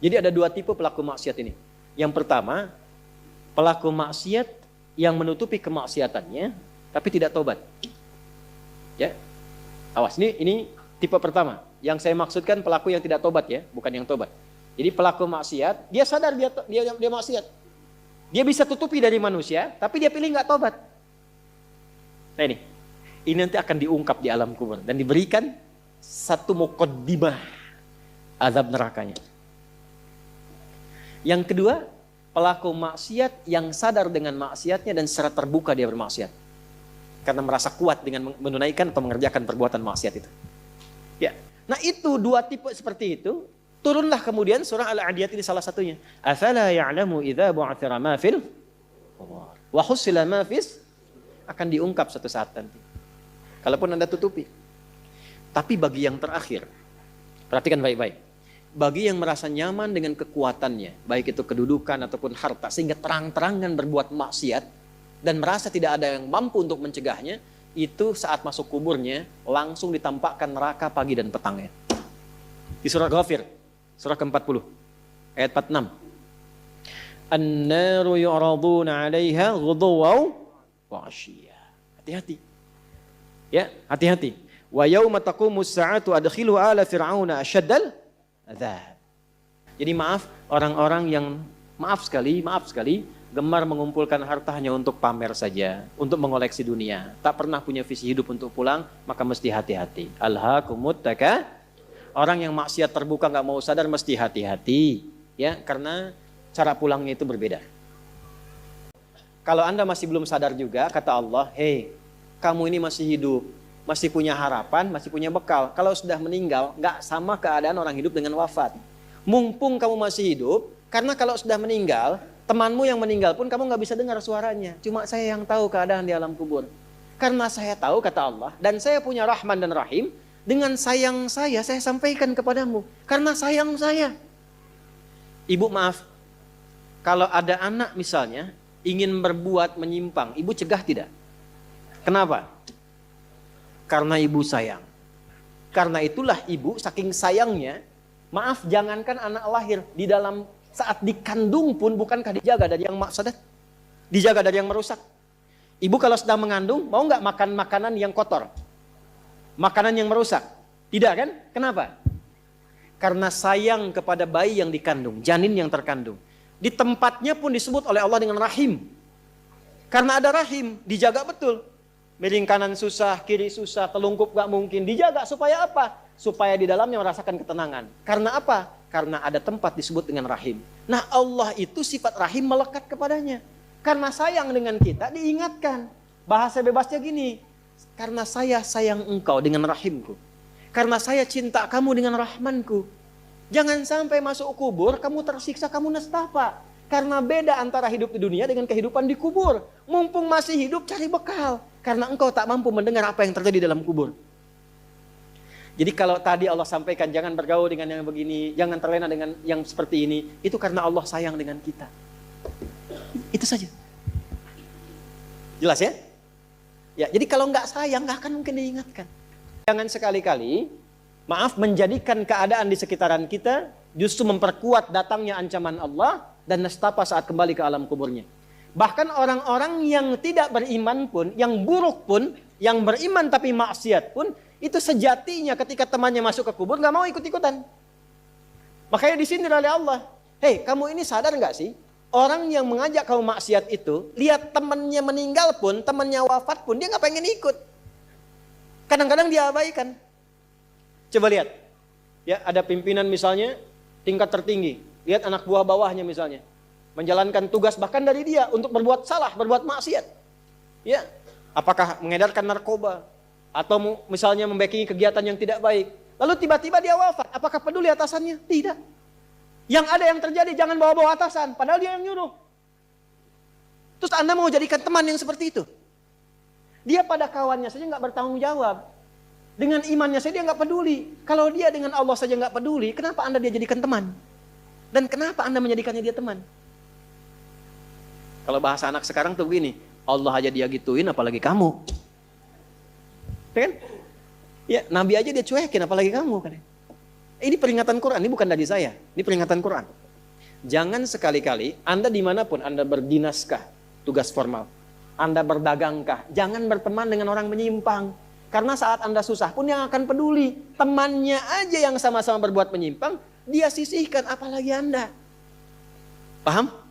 Jadi ada dua tipe pelaku maksiat ini. Yang pertama, pelaku maksiat yang menutupi kemaksiatannya tapi tidak tobat. Ya. Awas, ini tipe pertama. Yang saya maksudkan pelaku yang tidak tobat ya, bukan yang tobat. Jadi pelaku maksiat, dia sadar dia maksiat. Dia bisa tutupi dari manusia, tapi dia pilih nggak tobat. Nah ini nanti akan diungkap di alam kubur dan diberikan satu muqaddimah azab nerakanya. Yang kedua, pelaku maksiat yang sadar dengan maksiatnya dan secara terbuka dia bermaksiat. Karena merasa kuat dengan menunaikan atau mengerjakan perbuatan maksiat itu. Ya. Nah itu dua tipe seperti itu, turunlah kemudian surah Al-Adiyat ini salah satunya. Afala ya'lamu idza bu'athira ma fil wa husila ma fis, akan diungkap suatu saat nanti. Kalaupun Anda tutupi. Tapi bagi yang terakhir, perhatikan baik-baik. Bagi yang merasa nyaman dengan kekuatannya, baik itu kedudukan ataupun harta, sehingga terang-terangan berbuat maksiat, dan merasa tidak ada yang mampu untuk mencegahnya, itu saat masuk kuburnya, langsung ditampakkan neraka pagi dan petangnya. Di surah Ghafir, surah ke-40, ayat 46. An-naru yu'raduna 'alaiha ghuduwaw wa 'ashiyya. Hati-hati. Ya, hati-hati. Wa yauma taqumus sa'atu adkhilu ala fir'auna asyaddal adzab. Jadi maaf orang-orang yang maaf sekali gemar mengumpulkan harta hanya untuk pamer saja, untuk mengoleksi dunia, tak pernah punya visi hidup untuk pulang, maka mesti hati-hati. Alhaakumut taka. Orang yang maksiat terbuka nggak mau sadar mesti hati-hati, ya, karena cara pulangnya itu berbeda. Kalau Anda masih belum sadar juga, kata Allah, hei, kamu ini masih hidup, masih punya harapan, masih punya bekal. Kalau sudah meninggal, nggak sama keadaan orang hidup dengan wafat. Mumpung kamu masih hidup, karena kalau sudah meninggal, temanmu yang meninggal pun kamu nggak bisa dengar suaranya. Cuma saya yang tahu keadaan di alam kubur. Karena saya tahu, kata Allah, dan saya punya Rahman dan Rahim, dengan sayang saya sampaikan kepadamu. Karena sayang saya. Ibu maaf, kalau ada anak misalnya, ingin berbuat menyimpang, ibu cegah tidak? Kenapa? Karena ibu sayang. Karena itulah ibu saking sayangnya, maaf jangankan anak lahir, di dalam saat dikandung pun bukankah dijaga dari yang mafsadat? Dijaga dari yang merusak. Ibu kalau sedang mengandung, mau nggak makan makanan yang kotor? Makanan yang merusak? Tidak kan? Kenapa? Karena sayang kepada bayi yang dikandung, janin yang terkandung. Di tempatnya pun disebut oleh Allah dengan rahim. Karena ada rahim, dijaga betul. Miring kanan susah, kiri susah, telungkup nggak mungkin. Dijaga supaya apa? Supaya di dalamnya merasakan ketenangan. Karena apa? Karena ada tempat disebut dengan rahim. Nah Allah itu sifat rahim melekat kepadanya. Karena sayang dengan kita diingatkan. Bahasa bebasnya gini. Karena saya sayang engkau dengan rahimku. Karena saya cinta kamu dengan rahmanku. Jangan sampai masuk kubur kamu tersiksa, kamu nestapa. Karena beda antara hidup di dunia dengan kehidupan di kubur. Mumpung masih hidup cari bekal. Karena engkau tak mampu mendengar apa yang terjadi dalam kubur. Jadi kalau tadi Allah sampaikan jangan bergaul dengan yang begini, jangan terlena dengan yang seperti ini, itu karena Allah sayang dengan kita. Itu saja. Jelas ya? Ya, jadi kalau nggak sayang nggak akan mungkin diingatkan. Jangan sekali-kali, maaf, menjadikan keadaan di sekitaran kita justru memperkuat datangnya ancaman Allah dan nestapa saat kembali ke alam kuburnya. Bahkan orang-orang yang tidak beriman pun, yang buruk pun, yang beriman tapi maksiat pun, itu sejatinya ketika temannya masuk ke kubur nggak mau ikut-ikutan. Makanya di sini oleh Allah, hei kamu ini sadar nggak sih? Orang yang mengajak kamu maksiat itu, lihat temannya meninggal pun, temannya wafat pun, dia nggak pengen ikut. Kadang-kadang dia abaikan. Coba lihat, ya ada pimpinan misalnya tingkat tertinggi, lihat anak buah bawahnya misalnya, menjalankan tugas bahkan dari dia untuk berbuat salah, berbuat maksiat. Ya, apakah mengedarkan narkoba? Atau misalnya membackingi kegiatan yang tidak baik. Lalu tiba-tiba dia wafat. Apakah peduli atasannya? Tidak. Yang ada yang terjadi, jangan bawa-bawa atasan. Padahal dia yang nyuruh. Terus Anda mau jadikan teman yang seperti itu? Dia pada kawannya saja nggak bertanggung jawab. Dengan imannya saja dia nggak peduli. Kalau dia dengan Allah saja nggak peduli, kenapa Anda dia jadikan teman? Dan kenapa Anda menjadikannya dia teman? Kalau bahasa anak sekarang tuh begini, Allah aja dia gituin, apalagi kamu. Kan? Ya, Nabi aja dia cuekin, apalagi kamu kan. Ini peringatan Quran, ini bukan dari saya. Ini peringatan Quran. Jangan sekali-kali Anda dimanapun Anda berdinaskah, tugas formal, Anda berdagangkah, jangan berteman dengan orang menyimpang. Karena saat Anda susah pun yang akan peduli. Temannya aja yang sama-sama berbuat menyimpang, dia sisihkan, apalagi Anda. Paham?